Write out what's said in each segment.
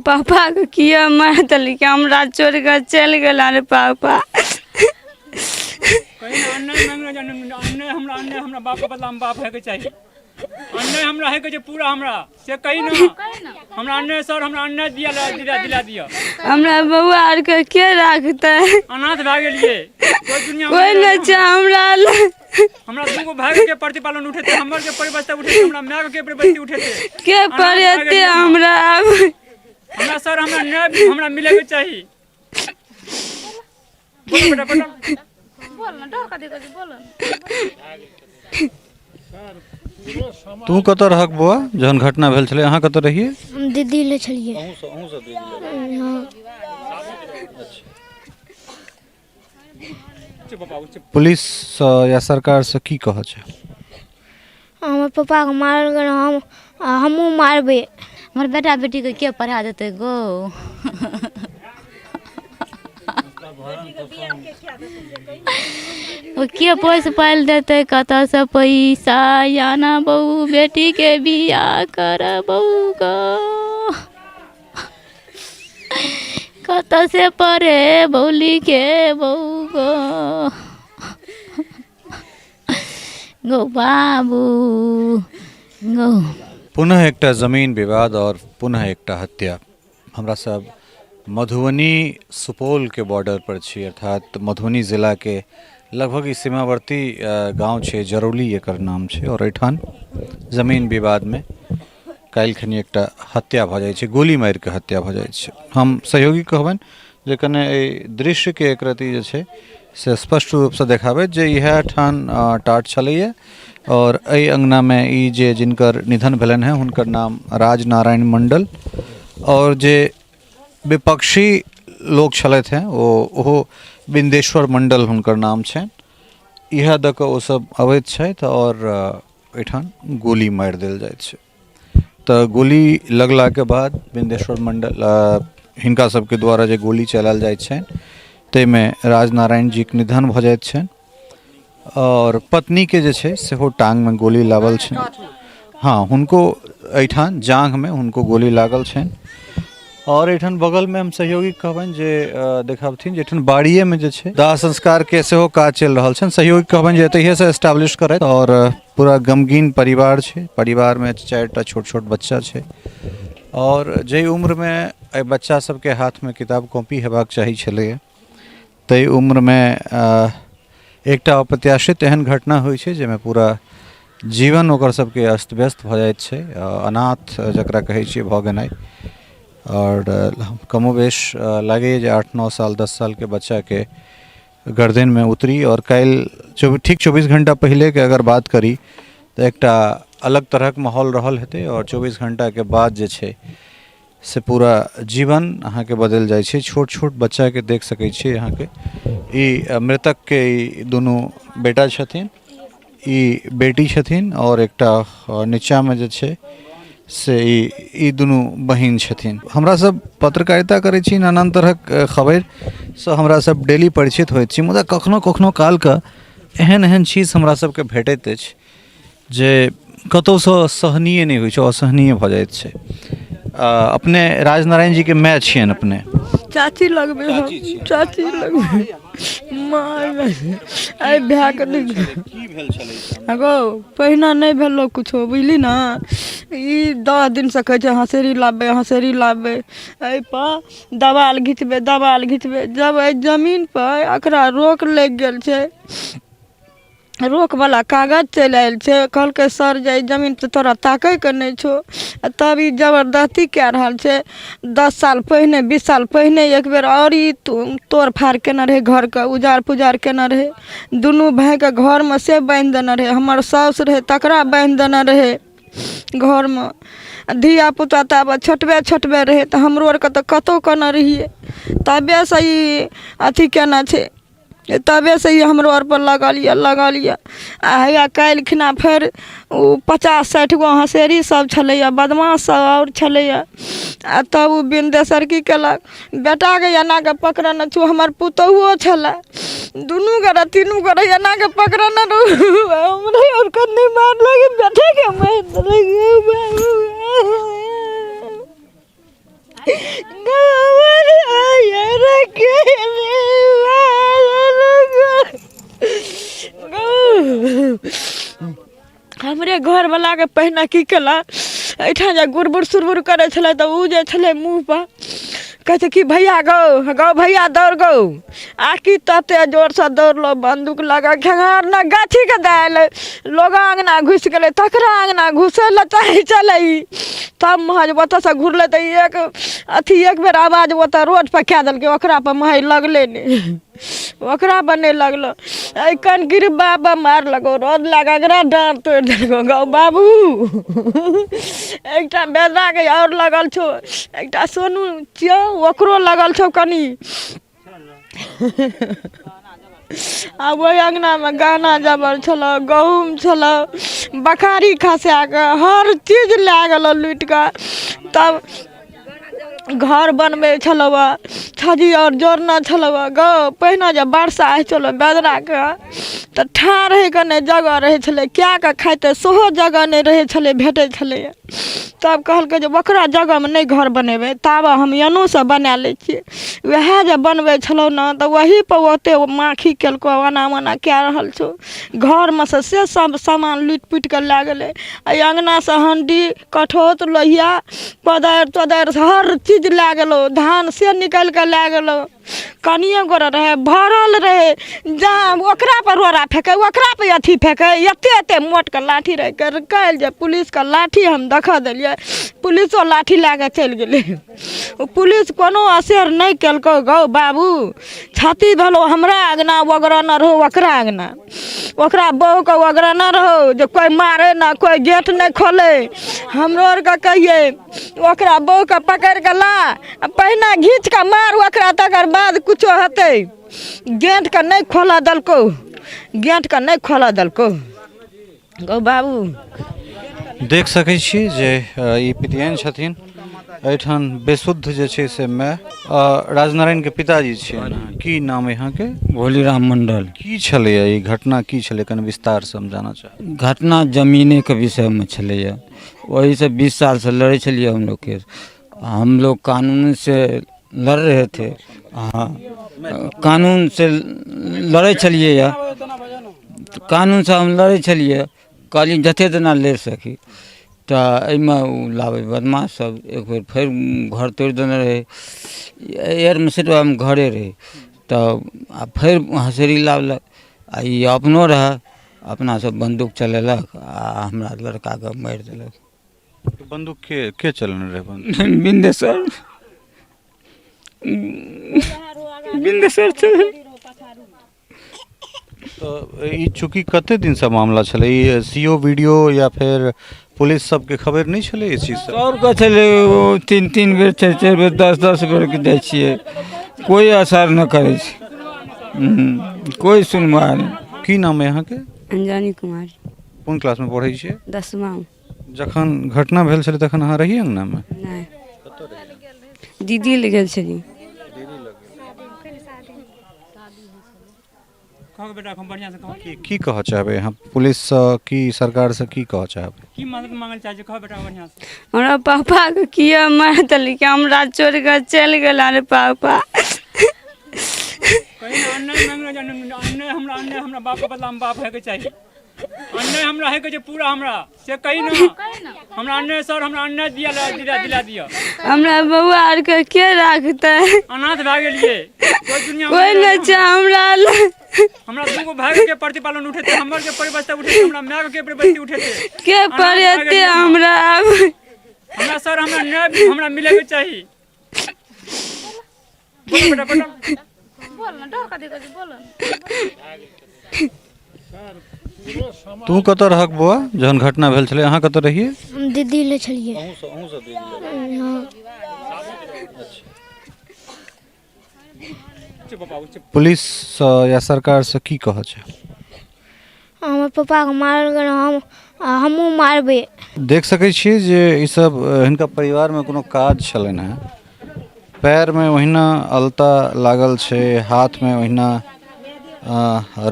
पापा के किया मार देलकै हमरा छोड़ के चल गेल रे पापा कहीं ना अन्याय मांगना जाने अन्याय हमरा बाप के बदला हम बाप है के चाहिए अन्याय हमरा है के पूरा हमरा से कहीं ना हमरा अन्याय सर हमरा अन्याय दिला दिया हमरा बउआ आर के राखते अनाथ भए गेलिए कोई दुनिया कोई न छै हमरा दूगो भाई के प्रतिपालन उठेते हमर के परिवस्था उठेते हमरा माय के परिवस्था उठेते के पड़ते हमरा सर हमरा न्याय हमरा मिले के चाहिए बोल बेटा बोल ना डर का देखो बोल तू कत रहक बुआ जहन घटना भेल छले अहाँ कत रहिए दीदी ले छलिए अहूँ सब दीदी पुलिस या सरकार से की कह छै हमर पापा के मारल गेल हमहू मारबे हमर बेटा बेटी के के पढ़ा देते गो वो के पोस पाल देते कत से पैसा याना बहू बेटी के बियाह कर बहू गो कत से पढ़े बौली के बहू गो गो बाबू गो पुनः एकटा जमीन विवाद और पुनः एकटा हत्या हमरा सब मधुबनी सुपौल के बॉर्डर पर छी अर्थात मधुबनी जिला के लगभग ई सीमावर्ती गांव छे जरौली एकर नाम छे और एठान जमीन विवाद में काल्हि खनी एकटा हत्या भ जाय छे गोली मार के हत्या भ जाय छे हम सहयोगी कहबन जे कने दृश्य के एक रति जे छे से स्पष्ट रूप से देखाबे जे यह ठान टाट छलैया और एहि अंगना में ई जे जिनकर निधन भेलन है हुनकर नाम राजनारायण मंडल और जे विपक्षी लोग छलथि हैं वो बिंदेश्वर मंडल हुनकर नाम छनि इह द के ओ सब अबैत छथि और एठान गोली मारि देल जाइत छै तऽ गोली लगला के बाद बिंदेश्वर मंडल हिनका सबके द्वारा जे गोली चलायल जाइत छनि ताहिमे राजनारायण जी के निधन भ जाइत छनि और पत्नी के जे छै सेहो टांग में गोली लागल छनि हाँ हुनको एठान जांघ में हुनको गोली लागल छनि और एठन बगल में हम सहयोगी कहबन जे देखाबथिन जे एठन बाड़िए में जे छै दाह संस्कार के सेहो काज चल रहल छन सहयोगी कहबन जे एतहिए से एस्टैब्लिश करैत और पूरा गमगीन परिवार छै परिवार में 4टा छोट बच्चा छै और जे उम्र में ए बच्चा सबके हाथ में किताब कॉपी हेबाक चाही छलैए तै उम्र में एकटा अप्रत्याशित एहन घटना होइ छै जेमे पूरा जीवन ओकर सबके अस्त व्यस्त भ जाइत छै अनाथ जकरा कहै छियै भ गेनाइ और कमोवेश लगे जे 8-9 साल 10 साल के बच्चा के गर्दन में उतरी और कल ठीक 24 घंटा पहले के अगर बात करी तो एकटा अलग तरह के माहौल रहल हेते और 24 घंटा के बाद जे छै से पूरा जीवन अहाँ के बदल जाय छै छोट बच्चा के देख सकै छी अहाँ के ई मृतक के दोनों बेटा छथिन ई बेटी छथिन और एकटा नीचा में जे छै से ई दुनू बहिन छथिन हमरा सब पत्रकारिता करै छी नाना तरह खबर से हमरा सब डेली परिचित होइत छी मुदा कखनो काल के एहन चीज हमरा सबके भेटैत अछि जे कतौ से सहनीय नहीं होइ छै असहनीय भ जाइत छै अपने राजनारायण जी के माय छियन अपने चाची लगबे चाची लगबे मार आई भए के की भेल छलै अगो पहिना नहीं भेलो कुछो बुझली ना ई 10 दिन से कहे हंसेरी लाबे ए पा दवाल घिचबे जब ए जमीन पर एकरा रोक लग गेल छै रोक वाला कागज चल आयल छै कहलकै सर जे जमीन पे तोरा ताकै के नहीं छो तब ई जबरदस्ती कए रहल छै 10 साल पहले 20 साल पहले एक बेर और ई तोड़ फाड़ केने रहे घर के उजाड़ पुजाड़ केने रहे दुनू भाई के घर में से बांध देने रहे हमर साउस रहे तकरा बांध देने रहे घर में धिया पुता तब छोटबे रहे तो हमरो आर के तो कतौ केने रहिए तबे से ई अथी केना छै तबे से ही हमरो आर पर लगा लिया आ काल्हि खिना फिर 50-60 गो हंसेरी सब छलैया बदमाश सब और छलैया आ तब ओ बिंदेश्वर की केलक बेटा के एना के पकड़ने छो हमर पुतहुओ छलै दुनू गोरा तीनू गोरा एना के पकड़ने हमरे और कन्नी मार लगे बेटे के मार लगे हमरे घर वाला के पहिने की केला एठाम जे गुरबुर सुरबुर करे छले तऽ उ जे छले मुँह पर कहै छै कि भैया गौ गौ भैया दौड़ गौ आकि तते जोर से दौड़लो बंदूक लगा खेगार ना गाछी के दाल लोग अंगना घुस गेले तकरा अंगना घुसे ल चाहे चले तब महज ओतऽ से घुरले तऽ एक अथी एक बेर आवाज ओतऽ रोड पर कै देलकै ओकरा पर महज लगले नहीं ओकरा पर नहीं लगलो कन गिर बाबा मार लगो रोड लगा डांट तोड़ देलको गौ बाबू एकटा बेदा के और लगल छो एकटा सोनू छियो ओकरो लगल छो कनी आ वही अंगना में गाना जबर छलो गहूम छलो बखारी खसा के हर चीज ला गेलो लूट के तब घर बनबे छलो छजी और जोड़ना छलो गो पहिने जे वर्षा होइ छलो बेदरा के तऽ ठाढ़ रहे के नहीं जगह रहे छले क्या के खाते सेहो जगह नहीं रहे छले भेटे छले तब कहलकै जे ओकरा जगह में नहीं घर बनेबे तब हम एनो से बना ले छिए वह जे बनबे छलो न तऽ वही पर ओते माखी केलको ओना मना क्या रहल छो घर में से सब सामान लूट पुट के ला गेले अंगना से हंडी कठोत लोहिया पदार तदार हर चीज ला गेलो धान से निकाल के ला गेलो कनिए गोरा रहे भरल रहे जहाँ ओकरा पर रोरा फेंके ओकरा पे अथी फेंके एते एते मोट के लाठी रहे कर कल जे पुलिस का लाठी हम देखा दिलिए पुलिसो लाठी लाके चल गेले पुलिस कोनो असर नहीं केलको गौ बाबू छाती भेलो हमरा अंगना वगरा न रहो ओकरा अंगना ओकरा बहू के वगरा न रहो जो कोई मारे ना कोई गेट नहीं खोले हमरो आर के कहिए ओकरा बहू के पकड़ के ला पहिना घींच के मार ओकरा तकर बाद कुछो हेतै गेट के नहीं खोला दलको गेट के नहीं खोला दलको गौ बाबू देख सकै छी जे ई पितियन छथिन एठान बेशुद्ध जे छै से मैं राजनारायण के पिताजी छियन की नाम यहाँ के भोलीराम मंडल की छलैया ई घटना की छलै कने विस्तार से हम जाना चाहब घटना जमीने के विषय में छलैया वही से 20 साल से लड़े चलिए हम लोग कानून से लड़ रहे थे हाँ कानून से लड़े चलिए या कानून से हम लड़े चलिए कहली जते तना ले सकी तो एहिमे लाबे बदमाश सब एक बेर फिर घर तोड़ देने रहे एयर में सिर्फ हम घरे रहे तो फिर हसेरी लावलक आ ई अपनो रहा अपना सब बंदूक चलेलक आ हमरा लड़का के मारि देलक बंदूक के चलने रहे बंदूक बिंदेश्वर बिंदेश्वर चल तो ई चूँकि कते दिन से मामला छलै ई सीओ वीडियो या फिर पुलिस सबके खबर नहीं छलै इस चीज से और का चले 3 बेर 4 बेर 10 बेर के दै छियै कोई असर न करे छै कोई सुनवाई नहीं की नाम है यहाँ के अंजनी कुमारी कोन क्लास में पढ़ै छियै 10मा जखन घटना भेल छलै तखन अहाँ रहियै अंगना में नहीं दीदी ले गेल छली कहो बेटा हम बढ़िया से कहो की कह चाहबे यहाँ पुलिस से की सरकार से की कह चाहबे की मदद मांगल चाहे कहो बेटा बढ़िया से हमरा पापा के किया मार देली कि हमरा छोड़ के चल गेला रे पापा कहीं अन्याय मांगलो अन्याय हमरा बाप के बदला हम बाप है के चाहिए अन्याय हमरा है के जे पूरा हमरा से कहीं ना हमरा अन्याय सर हमरा अन्याय दिला दिया हमरा बउआ आर के राखते अनाथ भए गेलिए कोई दुनिया कोई न छै हमरा दूगो भाई के प्रतिपालन उठेते हमर के परिवस्था उठेते हमरा माय के परिवस्था उठेते के पड़ते हमरा सर हमरा न्याय हमरा मिले के चाहिए बोल बेटा बोल ना ढोका दे के बोल तू कत रहक बुआ जहन घटना भेल छलै अहाँ कत रहिए हम दीदी ले छलिए अहूँ से पुलिस या सरकार से की कह छै हमर पापा के मारल गेल हमहूँ मारबे देख सकै छियै जे ई सब हिनका परिवार में कोनो काज छलनि हैं पैर में ओहिना अलता लागल छै हाथ में ओहिना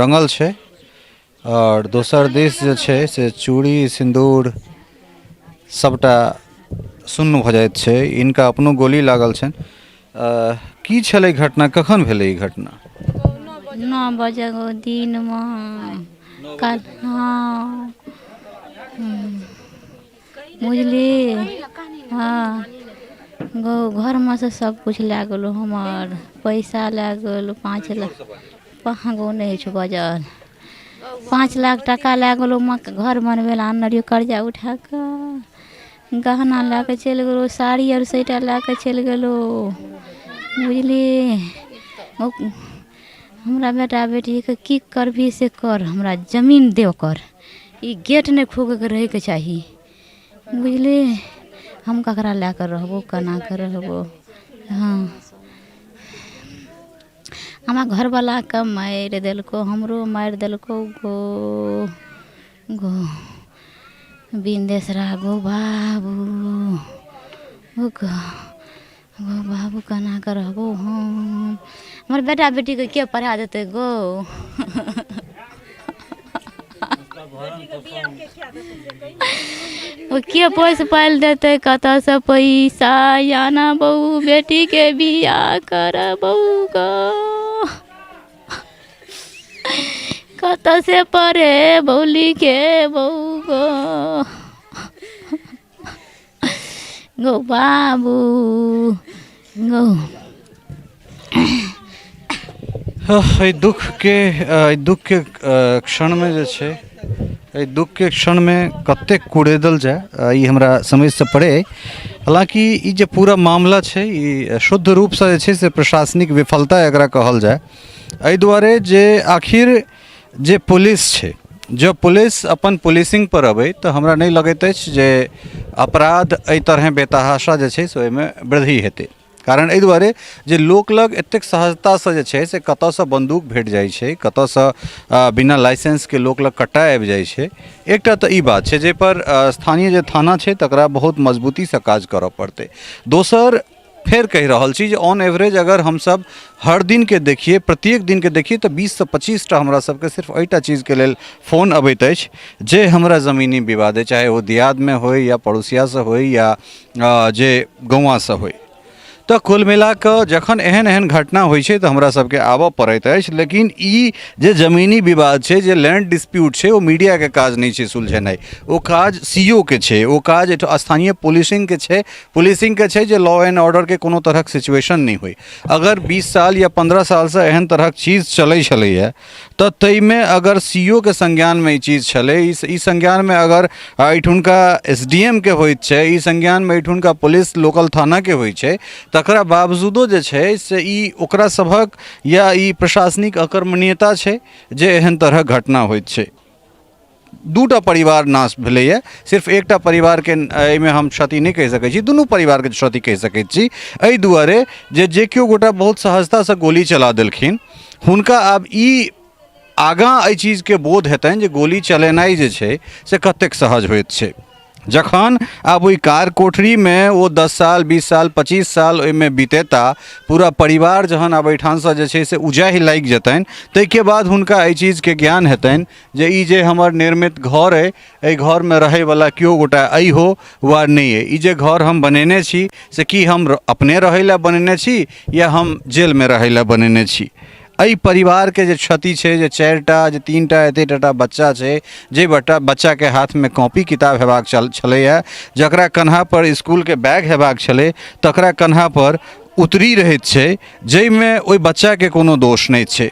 रंगल छै और दोसर दिस जे छै से चूड़ी सिंदूर सबटा सुन्न भ जाइत छै, इनका अपनो गोली लागल छनि। की छलै घटना, कखन भेलै ई घटना? 9 बजे गो दिन में कल। हाँ बुझली। हाँ गो घर में से सब कुछ लै गेलो, हमार पैसा लै गेलो 5 लाख। कहाँ गो नहीं छो बजल 5 लाख टका लै गेलो। घर बनबे ला आनलियो कर्जा उठा कर, गहना ला के चल गेलो, साड़ी और स्वेटर ला के चल गेलो बुझली। हमरा बेटा बेटी के की करभी से कर, हमरा जमीन देव कर, ई गेट नहीं खोगे के रहे के चाहिए बुझली। हम ककरा ला कर रहबो, केना कर रहबो। हाँ हमार घर वाला के मार देलको, हमरो मार देलको गो गो बिंदेसरा गो बाबू गो गो बाबू केना कर रहबो हम। हमार बेटा बेटी के के पढ़ा देते गो। वो के पोस पाल देते, कत से पैसा आना बहू बेटी के बियाह कर बहू गो। कत से पढ़े बौली के बहू गो गो बाबू गो। दुख के क्षण में जे छै, दुख के क्षण में कतेक कुड़ेदल जाए ई हमरा समझ से पड़े। हालांकि ई जे पूरा मामला छै ई शुद्ध रूप से जे छै से प्रशासनिक विफलता एकरा कहल जाए। एहि दुआरे जे आखिर जे पुलिस छै, जब पुलिस अपन पुलिसिंग पर अबै तऽ हमरा नहीं लगैत अछि जे अपराध एहि तरह बेतहाशा जे छै से ओहिमे वृद्धि हेतै। कारण एहि दुआरे जे लोक लग एतेक सहजतासँ जे छै से कतऽसँ बन्दूक भेट जाइ छै, कतऽसँ बिना लाइसेंसके लोक लग कट्टा आबि जाइ छै। एकटा तऽ ई बात छै जाहिपर स्थानीय जे थाना छै तकरा बहुत मजबूतीसँ काज करऽ पड़तै। दोसर फेर कहि रहल छी जे ऑन एवरेज अगर हमसब हर दिन के देखिए, प्रत्येक दिन के देखिए तऽ 20 से 25 टा हमरा सबके सिर्फ एहिटा चीज़के लेल फोन अबैत अछि जे हमरा ज़मीनी विवाद है, चाहे वो दियादमे होय या पड़ोसियासँ होय या जे गौवासँ होय। तो कुल मिला कऽ जखन एहन एहन घटना होइ छै तऽ हमरा सबके आबऽ पड़ैत अछि। लेकिन ई जे जमीनी विवाद छै, जे लैंड डिस्प्यूट छै, ओ मीडिया के काज नहीं छै सुलझेनाइ, ओ काज सीओ के छै, ओ काज स्थानीय पुलिसिंग के छै जे लॉ एंड ऑर्डर के कोनो तरहक सिचुएशन नहीं हुई। अगर 20 साल या 15 साल से एहन तरहक चीज चलै छलैए तऽ ताहिमे अगर सीओ के संज्ञान में ई चीज छलै, ई संज्ञान में अगर एहिठुनका SDM के होइत छै, ई संज्ञान में एहिठुनका पुलिस लोकल थाना के होइ छै, तकरा बावजूदो जे छै से ई ओकरा सभक या ई प्रशासनिक अकर्मण्यता छै जे एहन तरह घटना होइत छै। दूटा परिवार नाश भेलैए, सिर्फ एकटा परिवार के एहिमे हम क्षति नहीं कहि सकैत छी, दुनू परिवार के क्षति कहि सकैत छी। एहि दुआरे जे केओ गोटा बहुत सहजतासँ गोली चला देलखिन, हुनका आब ई आगाँ एहि चीजके बोध हेतनि जे गोली चलेनाइ जे छै से कतेक सहज होइत छै। जखन आब ओहि कार कोठरी में वो 10 साल 20 साल 25 साल ओहिमे बीतेता, पूरा परिवार जहन आब एहिठामसँ जे छै से उजाहि लागि जेतनि, ताहिके बाद हुनका एहि चीजके ज्ञान हेतनि जे ई जे हमर निर्मित घर अइ, एहि घरमे रहैवला केओ गोटा अइ हो वा नहि अइ, ई जे घर हम बनेने छी से की हम अपने रहै लए बनेने छी या हम जेलमे रहै लए बनेने छी। एहि परिवार के जे क्षति छै, जे 4टा जे 3टा एतेटा बच्चा छै, जे बच्चा के हाथ में कॉपी किताब हेबाक छलैए, जकरा कन्हा पर स्कूल के बैग हेबाक छलै तकरा कन्हा पर उतरी रहैत छै, जाहिमे ओहि बच्चा के कोनो दोष नहीं छै।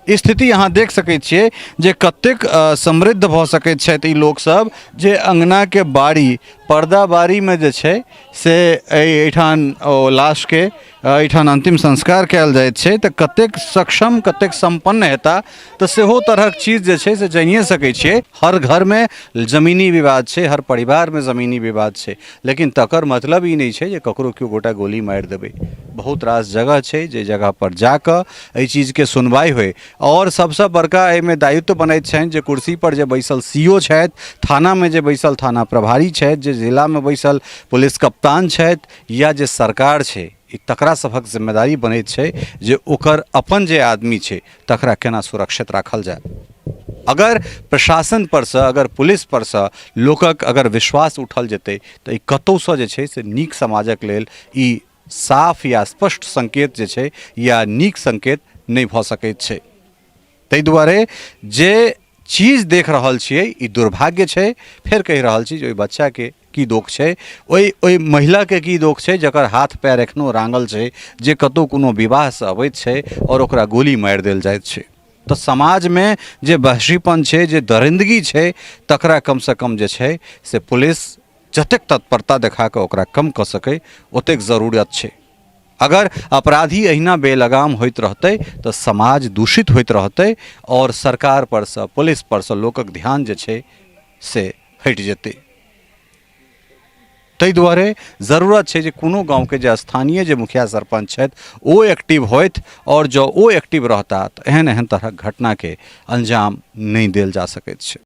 स्थिति अहाँ देख सकैत छियै जे कतेक समृद्ध भऽ सकैत छथि ई लोकसभ जे अंगना के बाड़ी पर्दा बारी में जे छै से एहिठाम ओ लाश के एहिठाम अंतिम संस्कार कयल जाइत छै तऽ कतेक सक्षम कतेक संपन्न हेता। तऽ सेहो तरहक चीज जे छै से जानिए सकैत छियै। हर घर में जमीनी विवाद छै, हर परिवार में जमीनी विवाद छै, लेकिन तकर मतलब ई नहीं छै जे ककरो केओ गोटा गोली मारि देबै। बहुत रास जगह छै जे जगह पर जाकऽ एहि चीजके सुनवाई होय। और सबसे बड़का एहिमे दायित्व बनैत छनि जे कुर्सी पर जे बैसल सीओ छथि, थाना में जे बैसल थाना प्रभारी छथि, जे जिला में बैसल पुलिस कप्तान छथि या जे सरकार छै, तकरा सभक जिम्मेदारी बनैत छै जे ओकर अपन जे आदमी छै तकरा केना सुरक्षित राखल जाए। अगर प्रशासन पर से, अगर पुलिस पर से लोकक अगर विश्वास उठल जेतै तो ई कतौ से जे छै से नीक समाजक लेल ई साफ या स्पष्ट संकेत जे छै या नीक संकेत नहीं भ सकैत छै। ताहि दुआरे जे चीज देख रहल छियै ई दुर्भाग्य छै। फिर कहि रहल छी जे ओहि बच्चा के की दोष छै, ओहि महिला के की दोष छै जकर हाथ पैर एखनो रांगल छै, जे कतौ कोनो विवाह से अबैत छै और ओकरा गोली मारि देल जाइत छै। तो समाज में जे बहसीपन छै, जे दरिंदगी छै, तकरा कम से कम जे छै से पुलिस जतेक तत्परता देखा के ओकरा कम क सकै ओतेक जरूरत छै। अगर अपराधी अहिना बेलगाम होइत रहतै तो समाज दूषित होइत रहतै और सरकार पर से, पुलिस पर से लोकक ध्यान जे छै से हटि जेतै। ताहि दुआरे जरूरत छै जे कोनो गाँव के जे स्थानीय जे मुखिया सरपंच छथि ओ एक्टिव होइत और जो ओ एक्टिव रहता तो एहन एहन तरहक घटना के अंजाम नहीं देल जा सकैत छै।